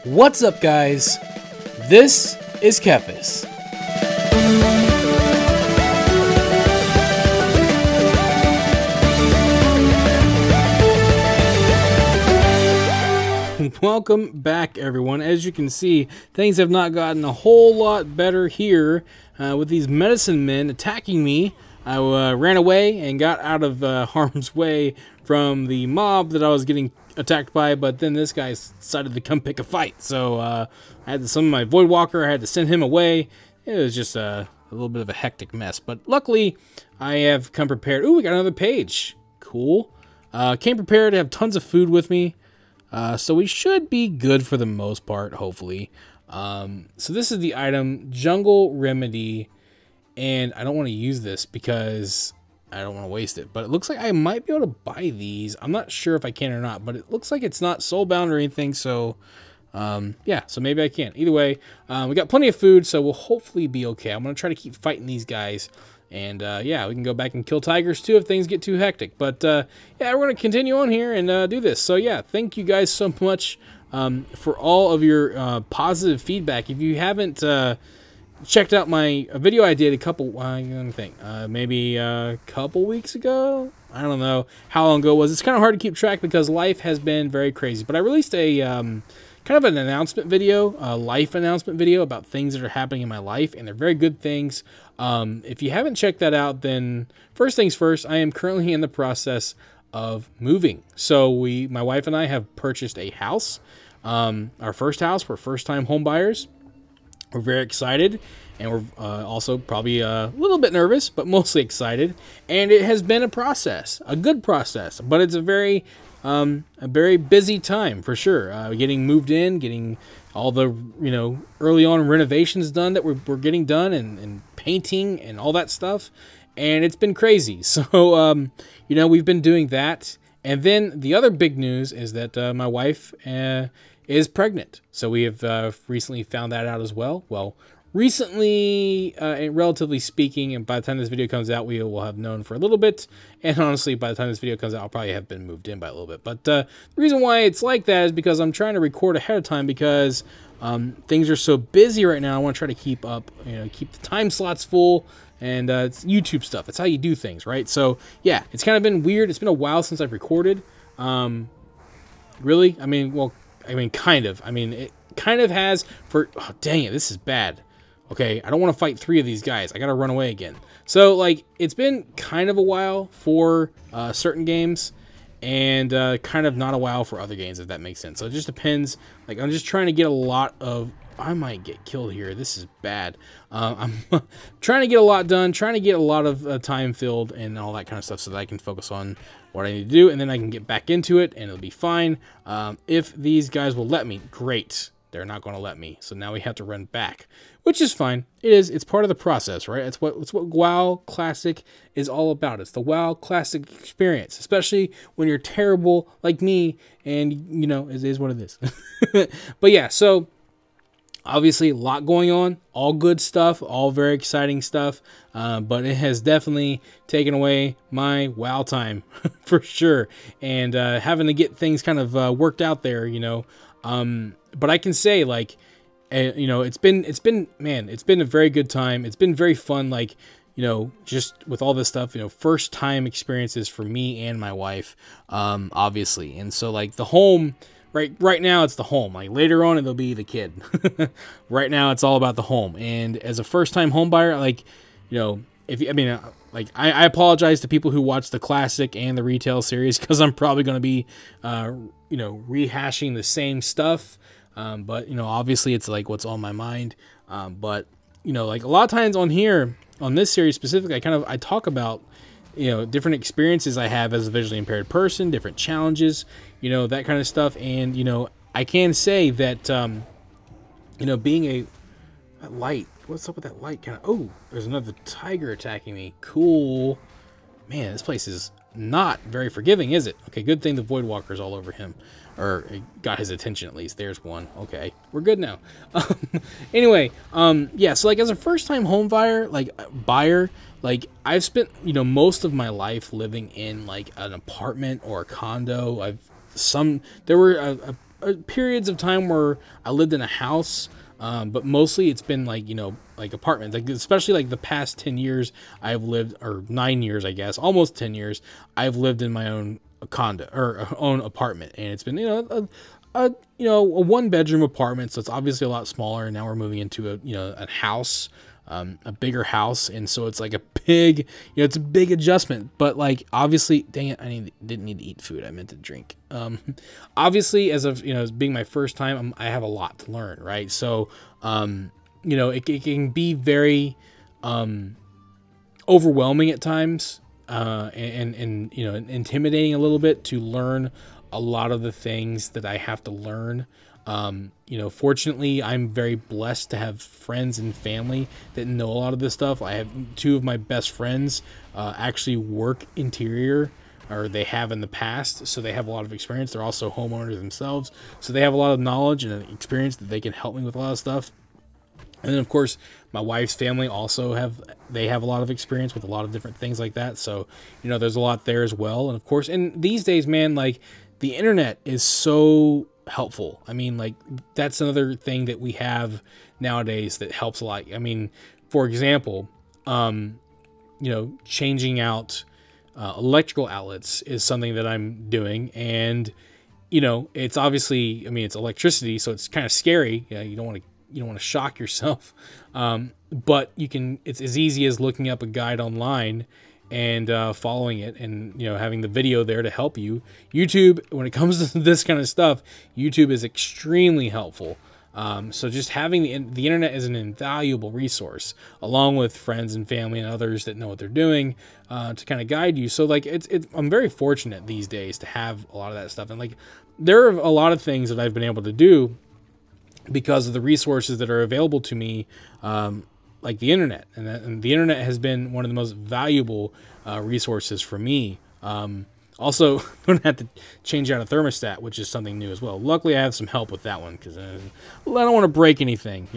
What's up, guys? This is Kepis. Welcome back, everyone. As you can see, things have not gotten a whole lot better here with these medicine men attacking me. I ran away and got out of harm's way from the mob that I was getting attacked by, but then this guy decided to come pick a fight. So I had to summon my Voidwalker. I had to send him away. It was just a little bit of a hectic mess, but luckily I have come prepared. Ooh, we got another page. Cool. Came prepared to have tons of food with me. So we should be good for the most part, hopefully. So this is the item, Jungle Remedy, and I don't want to use this because I don't want to waste it. But it looks like I might be able to buy these. I'm not sure if I can or not, but it looks like it's not soulbound or anything. So yeah, so maybe I can. Either way, we got plenty of food, so we'll hopefully be okay. I'm going to try to keep fighting these guys. And yeah, we can go back and kill tigers too if things get too hectic. But yeah, we're going to continue on here and do this. So yeah, thank you guys so much for all of your positive feedback. If you haven't checked out my video I did a couple, maybe a couple weeks ago. I don't know how long ago it was. It's kind of hard to keep track because life has been very crazy. But I released a kind of an announcement video, a life announcement video about things that are happening in my life, and they're very good things. If you haven't checked that out, then first things first, I am currently in the process of moving. So my wife and I have purchased a house, our first house. We're first-time home buyers. We're very excited, and we're also probably a little bit nervous, but mostly excited. And it has been a process, a good process, but it's a very busy time for sure. Getting moved in, getting all the early on renovations done that we're getting done, and painting and all that stuff, and it's been crazy. So we've been doing that, and then the other big news is that my wife is pregnant. So we have recently found that out as well. Well, recently, relatively speaking, and by the time this video comes out, we will have known for a little bit. And honestly, by the time this video comes out, I'll probably have been moved in by a little bit. But the reason why it's like that is because I'm trying to record ahead of time because things are so busy right now. I want to try to keep up, keep the time slots full. And it's YouTube stuff. It's how you do things, right? So yeah, it's kind of been weird. It's been a while since I've recorded. Really? Kind of. It kind of has for... Oh, dang it, this is bad. Okay, I don't want to fight 3 of these guys. I gotta run away again. So, it's been kind of a while for certain games, and kind of not a while for other games, if that makes sense. So it just depends. I'm just trying to get a lot of... I might get killed here. This is bad. I'm trying to get a lot done, trying to get a lot of time filled and all that kind of stuff so that I can focus on what I need to do, and then I can get back into it, and it'll be fine. If these guys will let me, great. They're not going to let me, so now we have to run back, which is fine. It's part of the process, right? It's what WoW Classic is all about. It's the WoW Classic experience, especially when you're terrible like me, and it is what it is. But yeah, so obviously a lot going on, all good stuff, all very exciting stuff, but it has definitely taken away my WoW time for sure, and having to get things kind of worked out there, but I can say it's been a very good time. It's been very fun, just with all this stuff, first time experiences for me and my wife, obviously. And so the home, right now it's the home. Later on it'll be the kid. Right now it's all about the home. And as a first time home buyer, I apologize to people who watch the classic and the retail series because I'm probably going to be rehashing the same stuff. But obviously it's what's on my mind. But a lot of times on here, on this series specifically, I talk about different experiences I have as a visually impaired person, different challenges, that kind of stuff. And I can say that being a light, what's up with that light? Oh, there's another tiger attacking me. Cool. Man, this place is not very forgiving, is it? Okay, good thing the Voidwalker's all over him. Or it got his attention at least. There's one. Okay, we're good now. Anyway, yeah, so as a first-time home buyer, I've spent, most of my life living in an apartment or a condo. There were periods of time where I lived in a house, but mostly it's been like, like apartments. Like especially like the past 10 years I've lived, or 9 years, I guess, almost 10 years, I've lived in my own condo or own apartment, and it's been a 1-bedroom apartment, so it's obviously a lot smaller. And now we're moving into a house, a bigger house, and so it's like a big, it's a big adjustment. But like obviously, dang it, didn't need to eat food. I meant to drink. Obviously, as of as being my first time, I have a lot to learn, right? So it can be very overwhelming at times, and intimidating a little bit to learn a lot of the things that I have to learn. Fortunately, I'm very blessed to have friends and family that know a lot of this stuff. I have 2 of my best friends actually work interior, or they have in the past, so they have a lot of experience. They're also homeowners themselves, so they have a lot of knowledge and experience that they can help me with a lot of stuff. And then, of course, my wife's family also have a lot of experience with a lot of different things like that. So, there's a lot there as well. And of course, and these days, man, like the internet is so helpful. I mean, like that's another thing that we have nowadays that helps a lot. I mean, for example, changing out electrical outlets is something that I'm doing. And, it's obviously, I mean, it's electricity, so it's kind of scary. You don't want to shock yourself. But it's as easy as looking up a guide online and following it, and having the video there to help you. YouTube, when it comes to this kind of stuff, YouTube is extremely helpful. So just having the internet is an invaluable resource, along with friends and family and others that know what they're doing, to kind of guide you. So like I'm very fortunate these days to have a lot of that stuff. And like there are a lot of things that I've been able to do because of the resources that are available to me, like the internet. And the internet has been one of the most valuable resources for me. Also, I'm going to have to change out a thermostat, which is something new as well. Luckily, I have some help with that one because I don't want to break anything,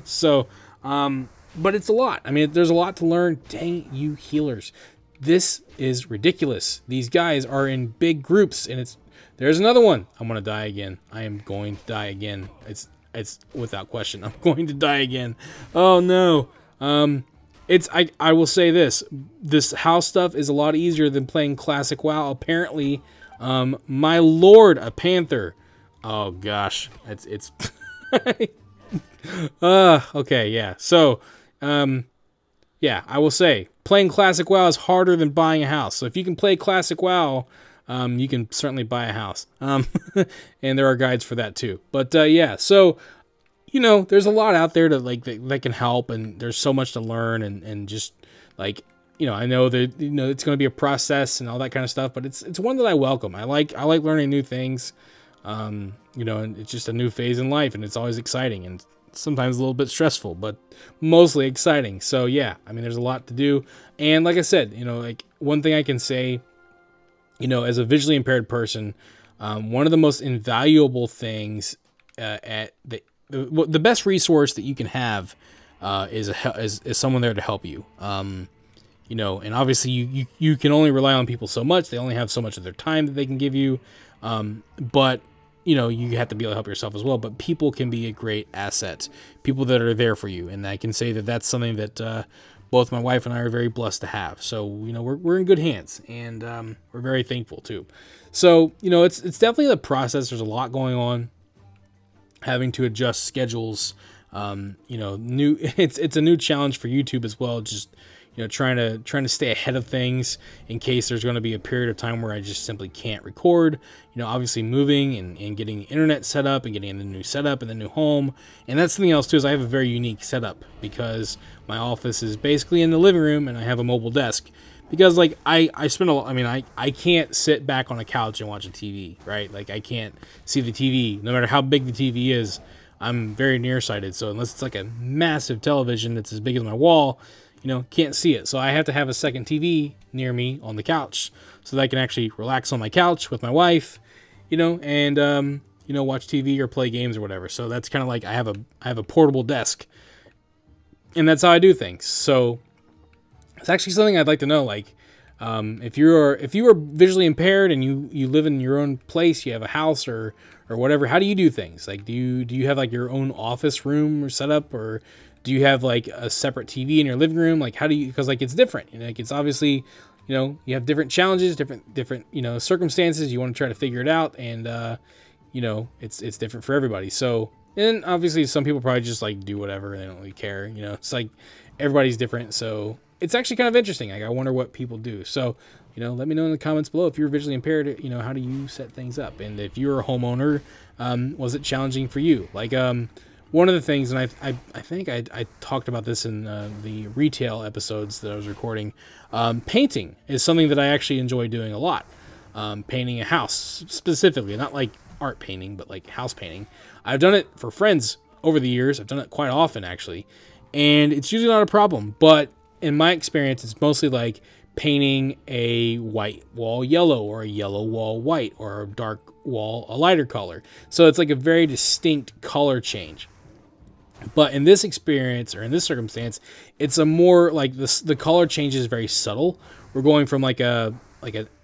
So, but it's a lot. I mean, there's a lot to learn. Dang you healers. This is ridiculous. These guys are in big groups, and there's another one. I'm going to die again. I am going to die again. It's without question. I'm going to die again. Oh no. I will say this house stuff is a lot easier than playing classic WoW. Apparently, my lord, a panther. Oh gosh, it's okay, yeah. So, yeah, I will say playing classic WoW is harder than buying a house. So if you can play classic WoW, you can certainly buy a house. And there are guides for that too. But yeah, so there's a lot out there that can help, and there's so much to learn, and just like I know that it's going to be a process and all that kind of stuff, but it's one that I welcome. I like learning new things. And it's just a new phase in life, and it's always exciting and sometimes a little bit stressful, but mostly exciting. So yeah, I mean, there's a lot to do. And like I said, like one thing I can say, as a visually impaired person, one of the most invaluable things the best resource that you can have is someone there to help you. And obviously you can only rely on people so much. They only have so much of their time that they can give you. But you have to be able to help yourself as well. But people can be a great asset. People that are there for you, and I can say that that's something that both my wife and I are very blessed to have. So we're in good hands, and we're very thankful too. So it's definitely the process. There's a lot going on. Having to adjust schedules, it's a new challenge for YouTube as well. Just trying to stay ahead of things in case there's going to be a period of time where I just simply can't record. Obviously moving and getting the internet set up and getting the new setup and the new home. And that's something else too, is I have a very unique setup because my office is basically in the living room, and I have a mobile desk. Because like I spend a lot, I mean, I can't sit back on a couch and watch a TV, right? Like I can't see the TV, no matter how big the TV is. I'm very nearsighted, so unless it's like a massive television that's as big as my wall, can't see it. So I have to have a second TV near me on the couch so that I can actually relax on my couch with my wife, and watch TV or play games or whatever. So that's kind of like I have a portable desk, and that's how I do things. So it's actually something I'd like to know. Like, if you are visually impaired and you live in your own place, you have a house or or whatever? How do you do things? Like, do you have like your own office room or setup, or do you have like a separate TV in your living room? Like, how do you, because like it's different, you know, like it's obviously, you know, you have different challenges, different, you know, circumstances. You want to try to figure it out, and you know, it's different for everybody. So, and obviously some people probably just like do whatever and they don't really care, you know. It's like everybody's different, so it's actually kind of interesting. Like, I wonder what people do. So, you know, let me know in the comments below if you're visually impaired, you know, how do you set things up? And if you're a homeowner, was it challenging for you? Like, one of the things, and I think I talked about this in the retail episodes that I was recording, painting is something that I actually enjoy doing a lot. Painting a house specifically, not like art painting, but like house painting. I've done it for friends over the years. I've done it quite often, actually, and it's usually not a problem. But in my experience, it's mostly like painting a white wall yellow, or a yellow wall white, or a dark wall a lighter color. So it's like a very distinct color change. But in this experience, or in this circumstance, it's a more like the color change is very subtle. We're going from like an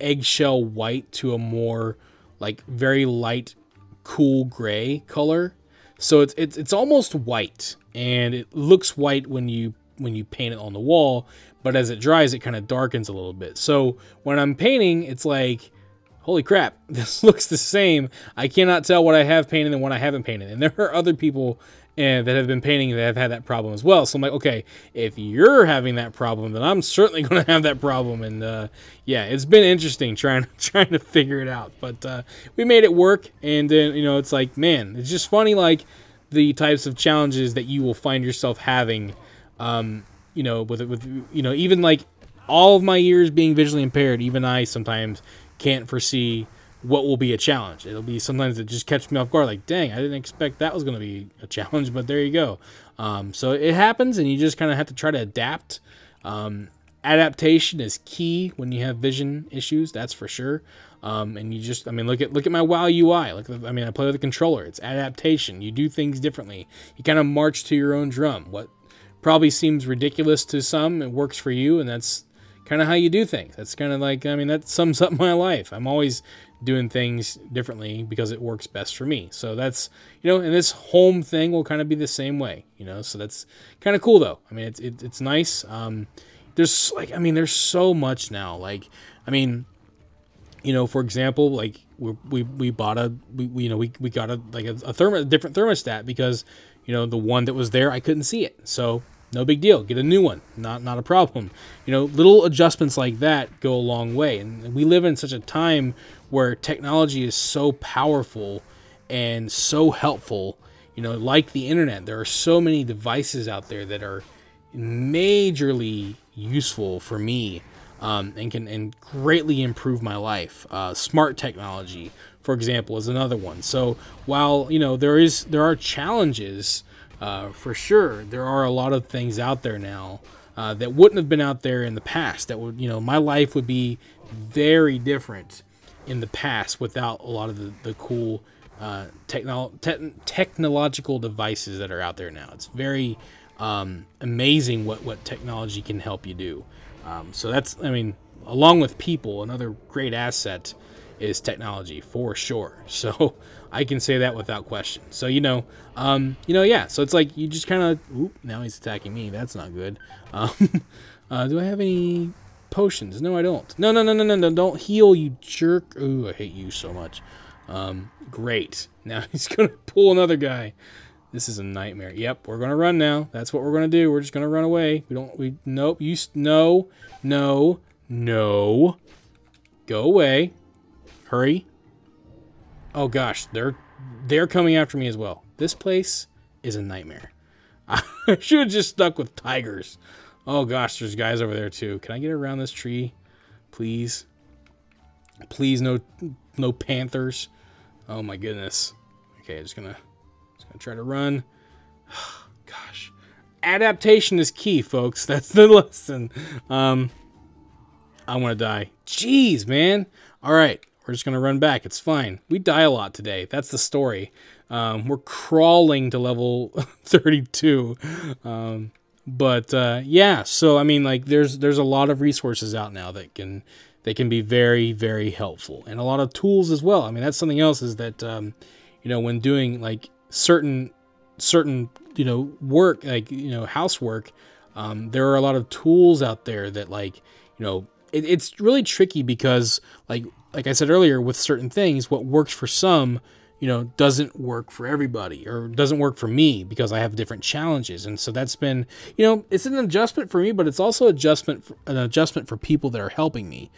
eggshell white to a more like very light, cool gray color. So it's almost white, and it looks white when you paint it on the wall, but as it dries, it kind of darkens a little bit. So when I'm painting, it's like, holy crap, this looks the same. I cannot tell what I have painted and what I haven't painted. And there are other people that have been painting that have had that problem as well. So I'm like, okay, if you're having that problem, then I'm certainly going to have that problem. And yeah, it's been interesting trying to figure it out. But we made it work. And then, you know, it's like, man, it's just funny, like the types of challenges that you will find yourself having. You know, with you know, even like all of my years being visually impaired, even I sometimes can't foresee what will be a challenge. It'll be sometimes it just catches me off guard, like, dang, I didn't expect that was going to be a challenge, but there you go. So it happens, and you just kind of have to try to adapt. Adaptation is key when you have vision issues, that's for sure. And you just, I mean, look at my WoW UI. I mean, I play with a controller. It's adaptation. You do things differently. You kind of march to your own drum. What probably seems ridiculous to some, it works for you, and that's kind of how you do things. That's kind of like, I mean, that sums up my life. I'm always doing things differently because it works best for me. So that's, you know, and this home thing will kind of be the same way, you know, so that's kind of cool though. I mean, it's nice. There's like, I mean, there's so much now. Like, I mean, you know, for example, like we bought a, you know, we got a different thermostat because, you know, the one that was there, I couldn't see it. So no big deal. Get a new one. Not a problem. You know, little adjustments like that go a long way. And we live in such a time where technology is so powerful and so helpful. You know, like the internet, there are so many devices out there that are majorly useful for me, and can greatly improve my life. Smart technology, for example, is another one. So while, you know, there are challenges. For sure, there are a lot of things out there now that wouldn't have been out there in the past. That would, you know, my life would be very different in the past without a lot of the cool technological devices that are out there now. It's very amazing what technology can help you do. So that's, I mean, along with people, another great asset is technology for sure. So I can say that without question. So, you know, yeah. So it's like you just kind of, oop, now he's attacking me. That's not good. Do I have any potions? No, I don't. No, don't heal, you jerk. Ooh, I hate you so much. Great. Now he's gonna pull another guy. This is a nightmare. Yep, we're gonna run now. That's what we're gonna do. We're just gonna run away. Nope. No. Go away. Hurry. Oh gosh, they're coming after me as well. This place is a nightmare. I should have just stuck with tigers. Oh gosh, there's guys over there too. Can I get around this tree? Please. Please, no panthers. Oh my goodness. Okay, just gonna try to run. Gosh. Adaptation is key, folks. That's the lesson. I want to die. Jeez, man. All right. We're just going to run back. It's fine. We die a lot today. That's the story. We're crawling to level 32. Yeah, so I mean, like there's a lot of resources out now that can be very, very helpful, and a lot of tools as well. I mean, that's something else, is that you know, when doing like certain, you know, work, like, you know, housework, there are a lot of tools out there that, like, you know, it's really tricky because like I said earlier, with certain things, what works for some, you know, doesn't work for everybody, or doesn't work for me because I have different challenges. And so that's been, you know, it's an adjustment for me, but it's also an adjustment for people that are helping me.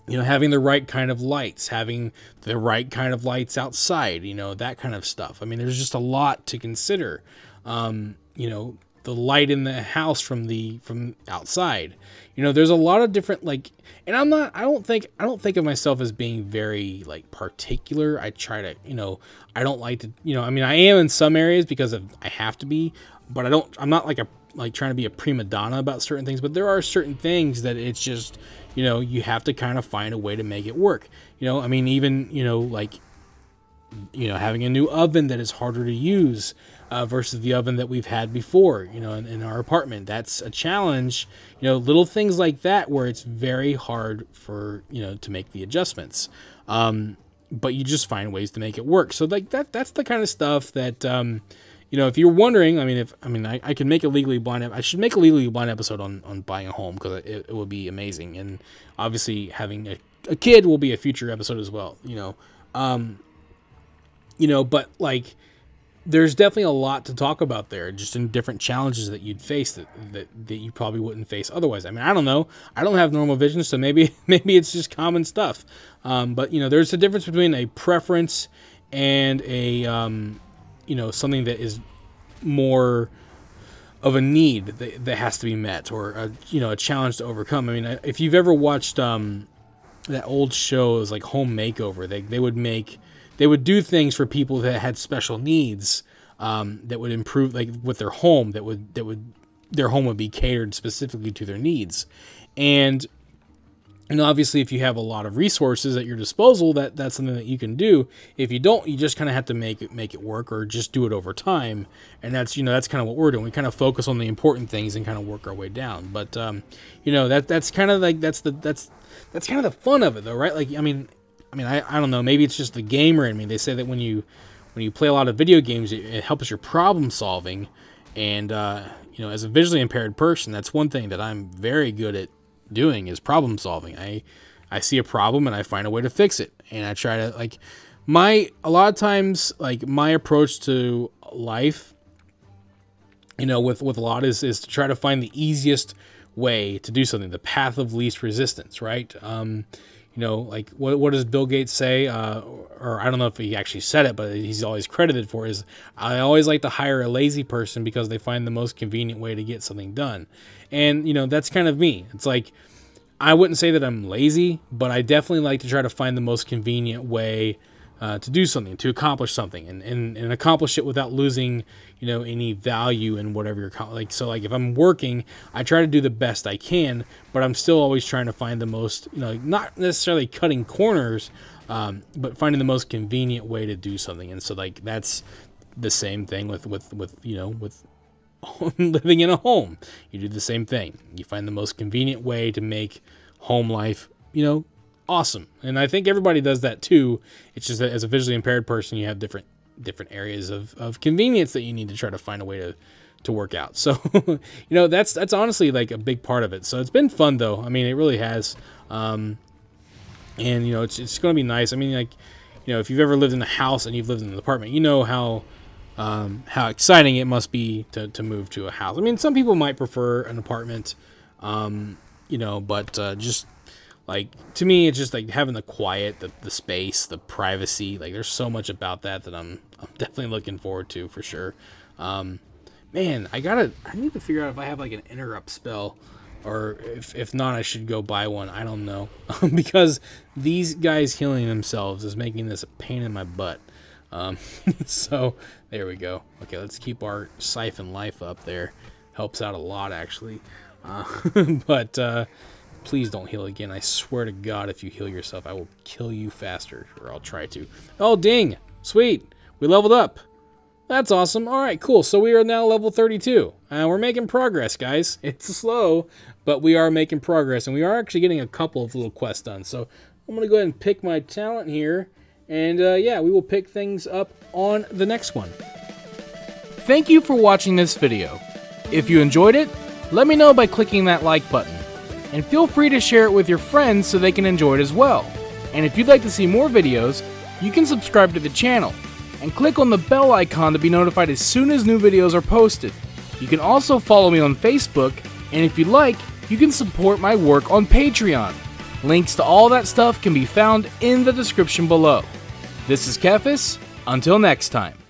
You know, having the right kind of lights, having the right kind of lights outside, you know, that kind of stuff. I mean, there's just a lot to consider. You know, the light in the house from outside. You know, there's a lot of different, like, and I don't think of myself as being very like particular. I try to, you know, I don't like to, you know, I mean, I am in some areas because I have to be, but I'm not like trying to be a prima donna about certain things, but there are certain things that it's just, you know, you have to kind of find a way to make it work. You know, I mean, even, you know, like, you know, having a new oven that is harder to use versus the oven that we've had before, you know, in our apartment. That's a challenge, you know, little things like that where it's very hard for, you know, to make the adjustments. But you just find ways to make it work. So like that's the kind of stuff that, you know, if you're wondering, I mean, I can make a Legally Blind. I should make a Legally Blind episode on buying a home, because it will be amazing. And obviously having a kid will be a future episode as well, you know. You know, but like, there's definitely a lot to talk about there, just in different challenges that you'd face that you probably wouldn't face otherwise. I mean, I don't know. I don't have normal vision, so maybe it's just common stuff. But you know, there's a difference between a preference and a you know, something that is more of a need that has to be met, or a, you know, a challenge to overcome. I mean, if you've ever watched that old show, it was like Home Makeover. They would do things for people that had special needs, that would improve, like with their home, their home would be catered specifically to their needs. And obviously, if you have a lot of resources at your disposal, that's something that you can do. If you don't, you just kind of have to make it work, or just do it over time. And that's, you know, that's kind of what we're doing. We kind of focus on the important things and kind of work our way down. But you know, that's kind of like that's kind of the fun of it, though, right? Like, I mean, I don't know. Maybe it's just the gamer in me. They say that when you play a lot of video games, it helps your problem solving. And you know, as a visually impaired person, that's one thing that I'm very good at doing, is problem solving. I see a problem and I find a way to fix it. And I try to, like, a lot of times, like, my approach to life, you know, with a lot is to try to find the easiest way to do something, the path of least resistance, right? You know, like, what does Bill Gates say? Or I don't know if he actually said it, but he's always credited for, is, I always like to hire a lazy person because they find the most convenient way to get something done. And, you know, that's kind of me. It's like, I wouldn't say that I'm lazy, but I definitely like to try to find the most convenient way to do something, to accomplish something, and accomplish it without losing, you know, any value in whatever you're like. So like, if I'm working, I try to do the best I can, but I'm still always trying to find the most, you know, not necessarily cutting corners, but finding the most convenient way to do something. And so like, that's the same thing with you know, with living in a home. You do the same thing. You find the most convenient way to make home life, you know, awesome. And I think everybody does that too. It's just that as a visually impaired person, you have different areas of convenience that you need to try to find a way to work out. So, you know, that's honestly like a big part of it. So it's been fun though. I mean, it really has. And you know, it's going to be nice. I mean, like, you know, if you've ever lived in a house and you've lived in an apartment, you know how exciting it must be to move to a house. I mean, some people might prefer an apartment, you know, but just like, to me, it's just like having the quiet, the space, the privacy. Like, there's so much about that I'm definitely looking forward to, for sure. Man, I need to figure out if I have like an interrupt spell, or if not, I should go buy one. I don't know. Because these guys healing themselves is making this a pain in my butt. So there we go. Okay, let's keep our siphon life up there. Helps out a lot, actually. But please don't heal again. I swear to God, if you heal yourself, I will kill you faster, or I'll try to. Oh, ding! Sweet! We leveled up. That's awesome. All right, cool. So we are now level 32. We're making progress, guys. It's slow, but we are making progress, and we are actually getting a couple of little quests done. So I'm going to go ahead and pick my talent here, And yeah, we will pick things up on the next one. Thank you for watching this video. If you enjoyed it, let me know by clicking that like button. And feel free to share it with your friends so they can enjoy it as well. And if you'd like to see more videos, you can subscribe to the channel and click on the bell icon to be notified as soon as new videos are posted. You can also follow me on Facebook, and if you'd like, you can support my work on Patreon. Links to all that stuff can be found in the description below. This is Kefis. Until next time.